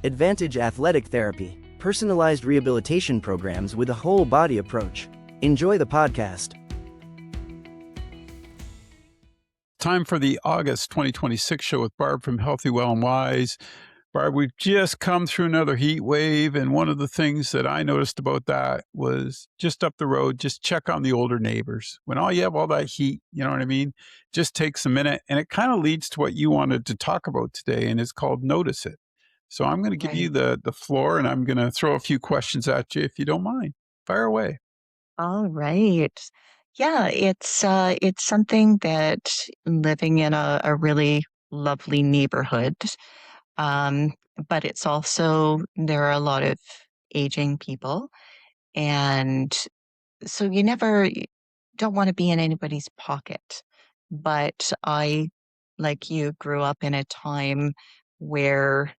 Advantage Athletic Therapy, personalized rehabilitation programs with a whole body approach. Enjoy the podcast. Time for the August 2026 show with Barb from Healthy, Well, and Wise. Barb, we've just come through another heat wave, and one of the things that I noticed about that was just up the road, just check on the older neighbors. When all you have all that heat, you know what I mean? Just takes a minute, and it kind of leads to what you wanted to talk about today, and it's called Notice It. So I'm going to give you the floor, and I'm going to throw a few questions at you if you don't mind. Fire away. All right. Yeah, it's something that living in a really lovely neighborhood, um, but it's also there are a lot of aging people, and so you never don't want to be in anybody's pocket. But I, like you, grew up in a time where,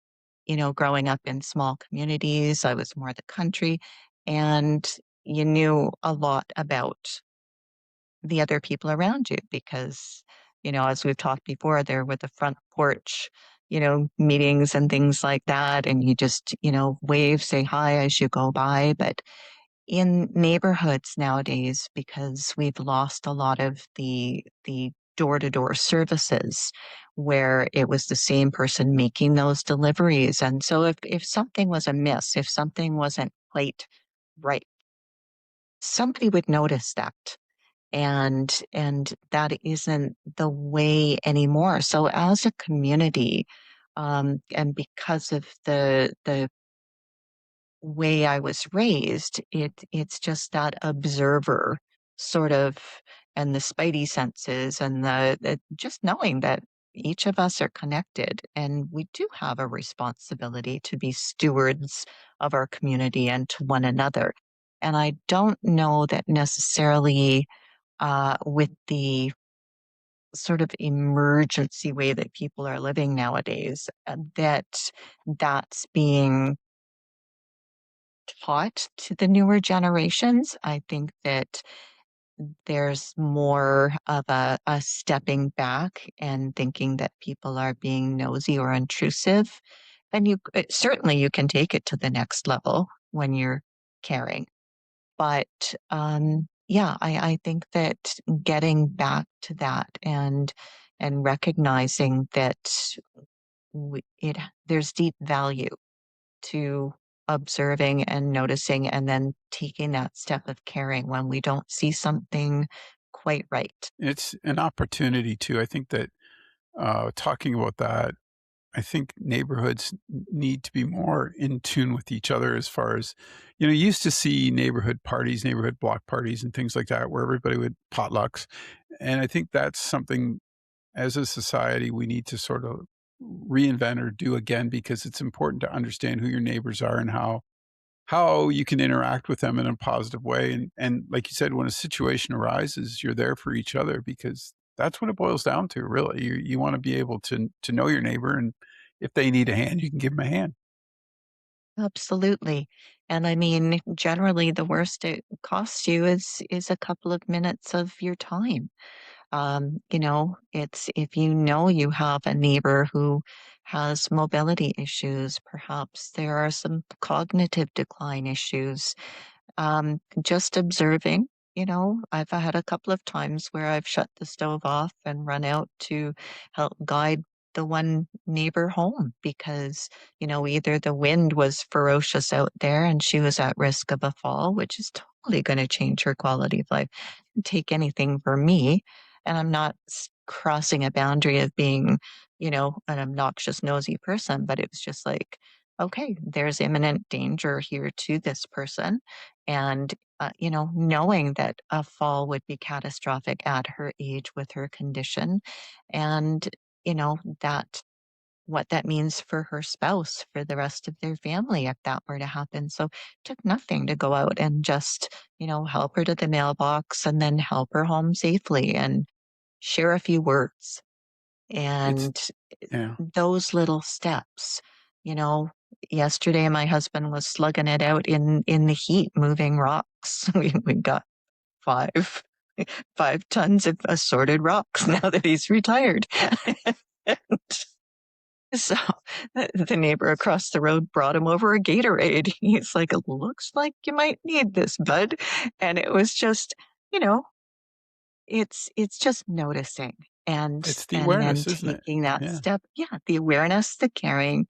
growing up in small communities, I was more the country, and you knew a lot about the other people around you because, as we've talked before, there were the front porch, meetings and things like that. And you just, wave, say hi as you go by. But in neighborhoods nowadays, because we've lost a lot of the door-to-door services where it was the same person making those deliveries. And so if something was amiss, if something wasn't quite right, somebody would notice that. And that isn't the way anymore. So as a community, and because of the way I was raised, it's just that observer sort of, and the spidey senses, and the just knowing that each of us are connected, and we do have a responsibility to be stewards of our community and to one another. And I don't know that necessarily with the sort of emergency way that people are living nowadays, that's being taught to the newer generations. I think that there's more of a stepping back and thinking that people are being nosy or intrusive. And certainly you can take it to the next level when you're caring. But yeah, I think that getting back to that and recognizing that there's deep value to observing and noticing and then taking that step of caring when we don't see something quite right. It's an opportunity too. I think that talking about that, I think neighborhoods need to be more in tune with each other as far as, you used to see neighborhood parties, neighborhood block parties and things like that, where everybody would potlucks. And I think that's something as a society we need to sort of reinvent or do again, because it's important to understand who your neighbors are and how you can interact with them in a positive way. And like you said, when a situation arises, you're there for each other, because that's what it boils down to, really. You want to be able to know your neighbor, and if they need a hand, you can give them a hand. Absolutely. And I mean, generally the worst it costs you is a couple of minutes of your time. It's if you have a neighbor who has mobility issues, perhaps there are some cognitive decline issues. Just observing, I've had a couple of times where I've shut the stove off and run out to help guide the one neighbor home because, either the wind was ferocious out there and she was at risk of a fall, which is totally going to change her quality of life. Take anything for me. And I'm not crossing a boundary of being, an obnoxious, nosy person, but it was just like, okay, there's imminent danger here to this person. And, knowing that a fall would be catastrophic at her age with her condition, and, that what that means for her spouse, for the rest of their family, if that were to happen. So it took nothing to go out and just, help her to the mailbox and then help her home safely and share a few words. It's And yeah. those little steps, you know, yesterday my husband was slugging it out in the heat, moving rocks. We got five 5 tons of assorted rocks now that he's retired. So the neighbor across the road brought him over a Gatorade. He's like, "It looks like you might need this, bud." And it was just, you know, it's just noticing It's the and awareness, then isn't it? taking that Yeah. step. Yeah, the awareness, the caring,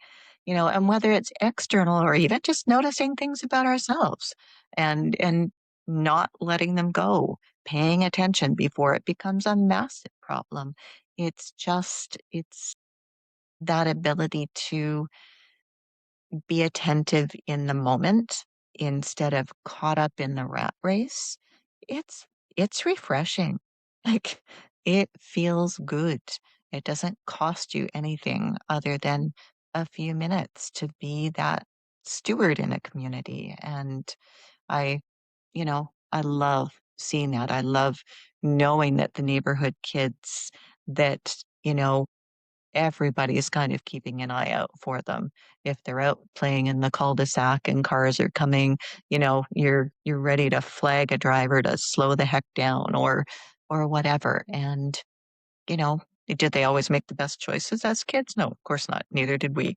and whether it's external or even just noticing things about ourselves and not letting them go, paying attention before it becomes a massive problem. It's that ability to be attentive in the moment instead of caught up in the rat race. It's it's refreshing. Like, it feels good. It doesn't cost you anything other than a few minutes to be that steward in a community. And I love seeing that. I love knowing that the neighborhood kids that, everybody's kind of keeping an eye out for them. If they're out playing in the cul-de-sac and cars are coming, you're ready to flag a driver to slow the heck down or whatever. And, you know, did they always make the best choices as kids? No, of course not. Neither did we.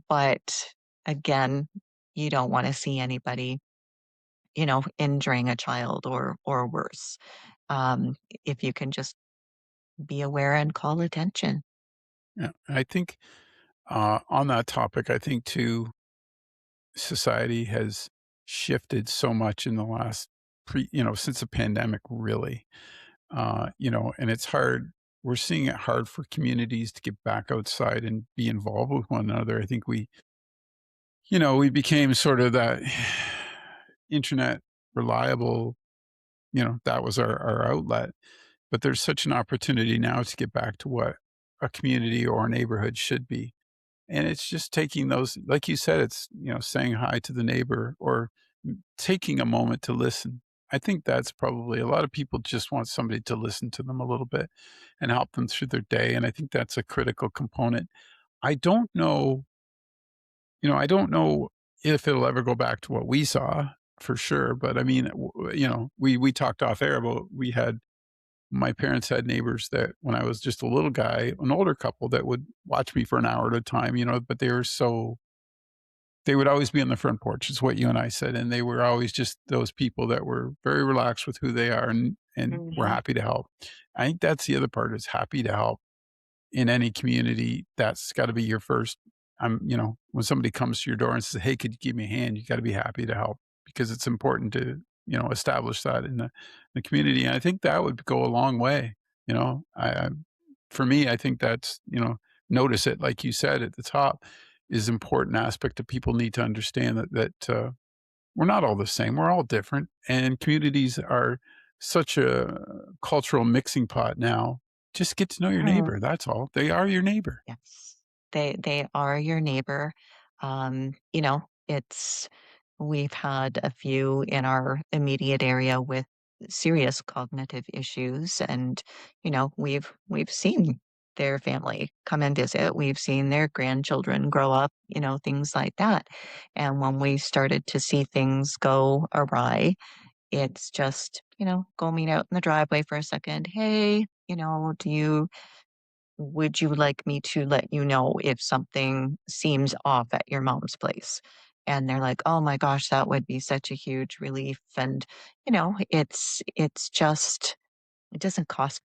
But again, you don't want to see anybody, injuring a child or worse. If you can just be aware and call attention. Yeah. I think, on that topic, I think too, society has shifted so much in the last since the pandemic, really. And it's hard. We're seeing it hard for communities to get back outside and be involved with one another. I think we became sort of that internet reliable, that was our outlet. But there's such an opportunity now to get back to what a community or a neighborhood should be. And it's just taking those, like you said, it's, saying hi to the neighbor or taking a moment to listen. I think that's probably a lot of people just want somebody to listen to them a little bit and help them through their day. And I think that's a critical component. I don't know, I don't know if it'll ever go back to what we saw for sure. But I mean, we talked off air about my parents had neighbors that when I was just a little guy, an older couple that would watch me for an hour at a time, but they would always be on the front porch, is what you and I said. And they were always just those people that were very relaxed with who they are and were Mhm. happy to help. I think that's the other part is happy to help in any community. That's got to be your first. When somebody comes to your door and says, "Hey, could you give me a hand?" You got to be happy to help because it's important to, establish that in the community. And I think that would go a long way. For me, I think that's, notice it, like you said at the top, is important aspect that people need to understand that we're not all the same. We're all different, and communities are such a cultural mixing pot now. Just get to know your neighbor. That's all. They are your neighbor. Yes. They are your neighbor. It's we've had a few in our immediate area with serious cognitive issues and we've seen their family come and visit. We've seen their grandchildren grow up, things like that. And when we started to see things go awry, it's just, go meet out in the driveway for a second. Hey, do you would you like me to let you know if something seems off at your mom's place? And they're like, "Oh my gosh, that would be such a huge relief." And, it's just it doesn't cost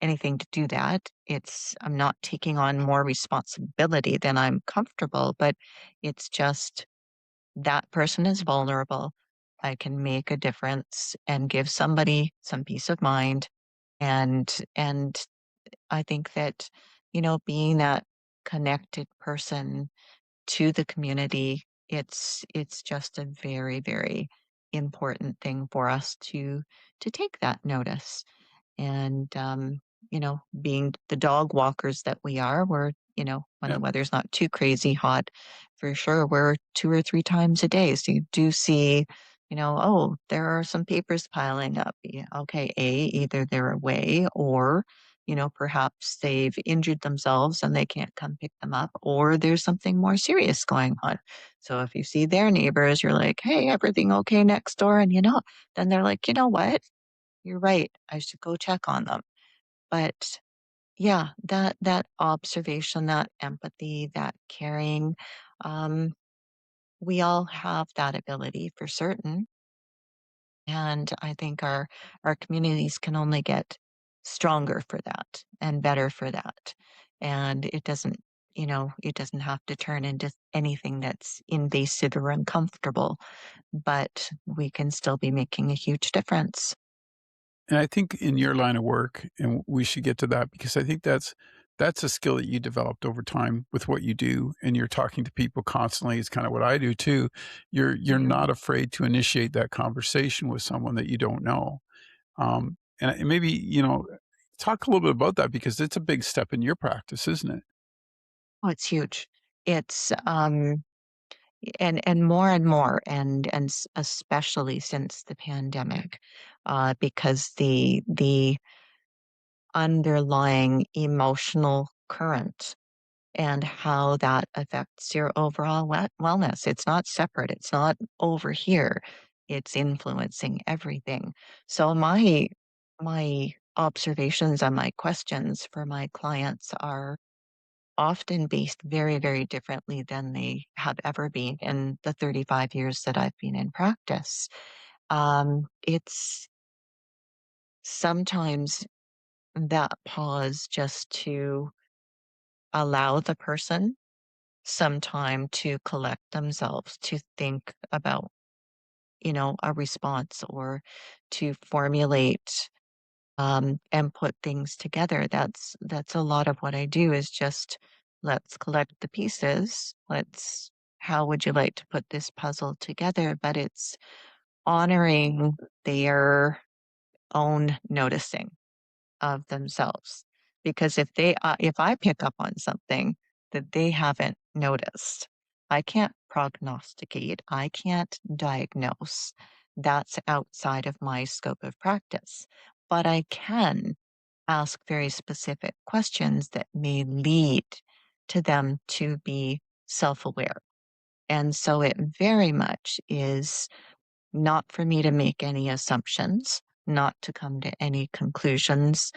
anything to do that. I'm not taking on more responsibility than I'm comfortable, but it's just that person is vulnerable. I can make a difference and give somebody some peace of mind and I think that, being that connected person to the community, it's just a very, very important thing for us to take that notice. And, being the dog walkers that we are, we're, when Yeah. the weather's not too crazy hot, for sure, we're 2 or 3 times a day. So you do see, oh, there are some papers piling up. Yeah, okay, either they're away or, perhaps they've injured themselves and they can't come pick them up, or there's something more serious going on. So if you see their neighbors, you're like, hey, everything okay next door? And then they're like, you know what? You're right. I should go check on them. But Yeah, that observation, that empathy, that caring, um, we all have that ability for certain. And I think our communities can only get stronger for that and better for that. And it doesn't, it doesn't have to turn into anything that's invasive or uncomfortable, but we can still be making a huge difference. And I think in your line of work, and we should get to that because I think that's a skill that you developed over time with what you do, and you're talking to people constantly. It's kind of what I do too. You're Mhm. not afraid to initiate that conversation with someone that you don't know. And maybe, talk a little bit about that because it's a big step in your practice, isn't it? Oh, it's huge. It's and more especially since the pandemic, because the underlying emotional current and how that affects your overall wellness. It's not separate. It's not over here. It's influencing everything. So my observations and my questions for my clients are often based very, very differently than they have ever been in the 35 years that I've been in practice. It's sometimes that pause just to allow the person some time to collect themselves, to think about, a response or to formulate and put things together. That's a lot of what I do is just let's collect the pieces. Let's how would you like to put this puzzle together? But it's honoring their own noticing of themselves. Because if I pick up on something that they haven't noticed, I can't prognosticate, I can't diagnose. That's outside of my scope of practice. But I can ask very specific questions that may lead to them to be self-aware. And so it very much is not for me to make any assumptions, not to come to any conclusions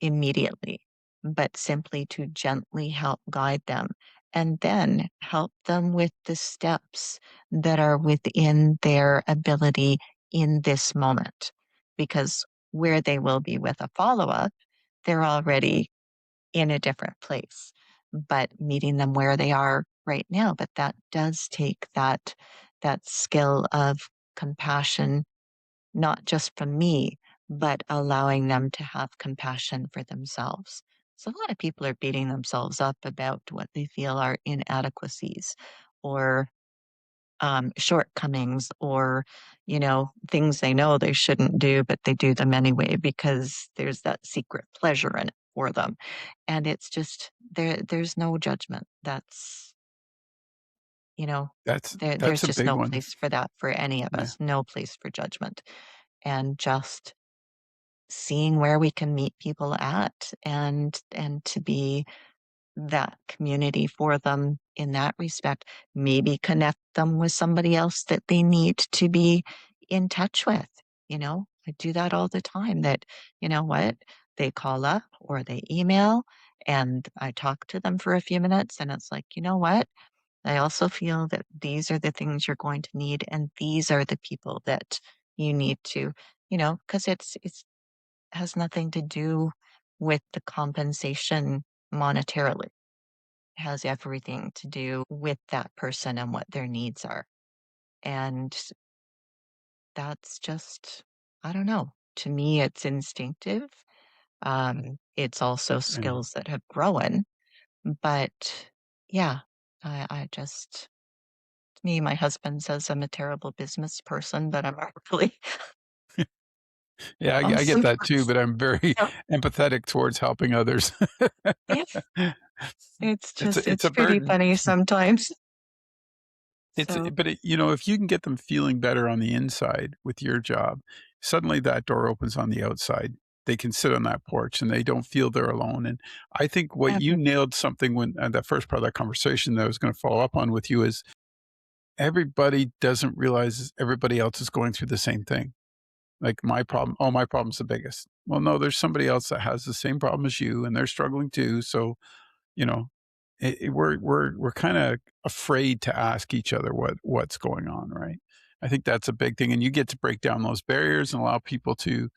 immediately, but simply to gently help guide them and then help them with the steps that are within their ability in this moment. Because where they will be with a follow up, they're already in a different place, but meeting them where they are right now. But that does take that skill of compassion, not just from me, but allowing them to have compassion for themselves. So a lot of people are beating themselves up about what they feel are inadequacies or shortcomings or, things they know they shouldn't do, but they do them anyway because there's that secret pleasure in it for them. And it's just there's no judgment. You know, there's That's a just big no one. place for that for any of Yeah. us, no place for judgment. And just seeing where we can meet people at and to be that community for them in that respect, maybe connect them with somebody else that they need to be in touch with. I do that all the time that, what, they call up or they email and I talk to them for a few minutes and it's like, what, I also feel that these are the things you're going to need and these are the people that you need to, because it's has nothing to do with the compensation monetarily. It has everything to do with that person and what their needs are. And that's just, I don't know. To me, it's instinctive. It's also And skills that have grown. But yeah, I just, to me, my husband says I'm a terrible business person, but I'm a really yeah, I get awesome that too, person. but I'm very So, empathetic towards helping others. yeah, it's just, It's it's a pretty burden. funny sometimes. So, But if you can get them feeling better on the inside with your job, suddenly that door opens on the outside. They can sit on that porch and they don't feel they're alone. And I think what you mhm. nailed something when that first part of that conversation that I was going to follow up on with you is everybody doesn't realize everybody else is going through the same thing. Like my problem, oh, my problem's the biggest. Well, no, there's somebody else that has the same problem as you and they're struggling too. So, you know, we're kind of afraid to ask each other what's going on, right? I think that's a big thing, and you get to break down those barriers and allow people to,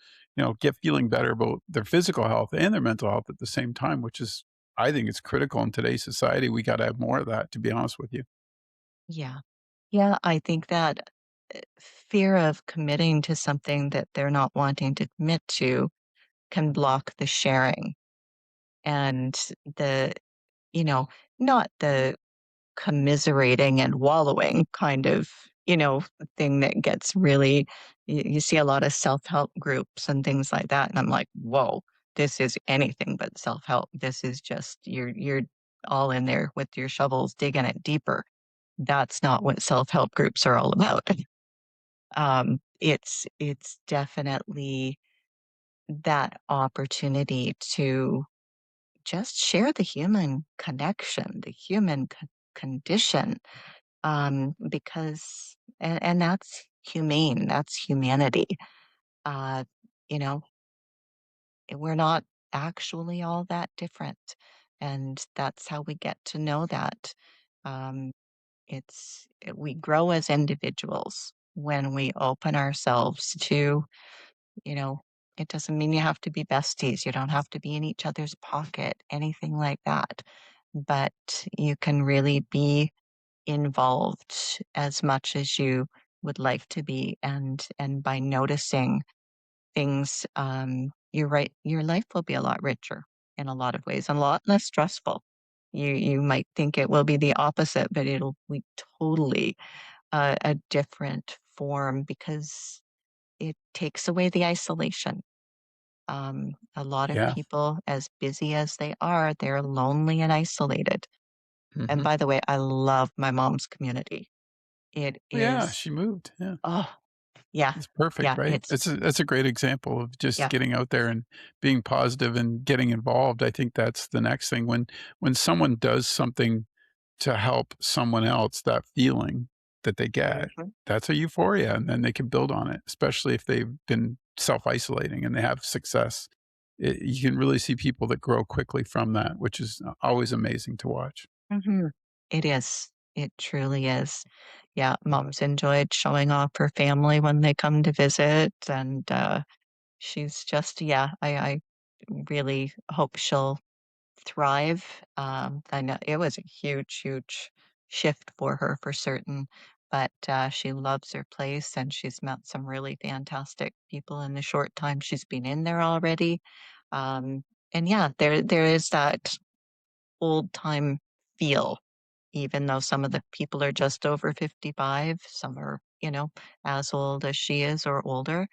get feeling better about their physical health and their mental health at the same time, which is, I think, it's critical in today's society. We got to have more of that, to be honest with you. Yeah. Yeah, I think that fear of committing to something that they're not wanting to commit to can block the sharing and the, you know, not the commiserating and wallowing kind of, thing that gets really you see a lot of self-help groups and things like that, and I'm like, "Whoa, this is anything but self-help. This is just you're all in there with your shovels digging it deeper." That's not what self-help groups are all about. It's definitely that opportunity to just share the human connection, the human condition, because and that's humane, that's humanity. Uh, you know, we're not actually all that different, and that's how we get to know that. Um, we grow as individuals when we open ourselves to, you know, it doesn't mean you have to be besties. You don't have to be in each other's pocket, anything like that. But you can really be involved as much as you would like to be, and by noticing things, you're right, your life will be a lot richer in a lot of ways, and a lot less stressful. You might think it will be the opposite, but it'll be totally a different form because it takes away the isolation. A lot of Yeah. people, as busy as they are, they're lonely and isolated. And Hmm. by the way, I love my mom's community. It Yeah, is she moved. Yeah. oh, yeah, It's perfect, yeah, right? it's That's a great example of just yeah, getting out there and being positive and getting involved. I think that's the next thing. When someone does something to help someone else, that feeling that they get, mhm, that's a euphoria, and then they can build on it, especially if they've been self-isolating and they have success. You can really see people that grow quickly from that, which is always amazing to watch. mhm. It is. It truly is. Yeah, mom's enjoyed showing off her family when they come to visit, and, she's just yeah, I really hope she'll thrive. I know it was a huge, huge shift for her for certain, but she loves her place and she's met some really fantastic people in the short time she's been in there already. Um, and yeah, there is that old time feel, even though some of the people are just over 55, some are, as old as she is or older,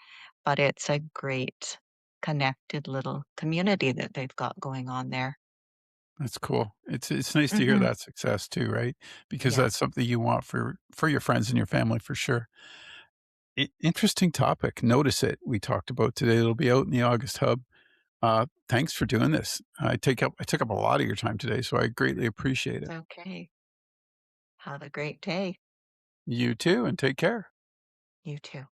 but it's a great connected little community that they've got going on there. That's cool. It's nice to hear Mhm. that success too, right? Because Yeah. that's something you want for your friends and your family for sure. Interesting topic. Notice it. We talked about today. It'll be out in the August Hub. Thanks for doing this. I took up a lot of your time today, so I greatly appreciate It's it. okay. Have a great day. You too, and take care. You too.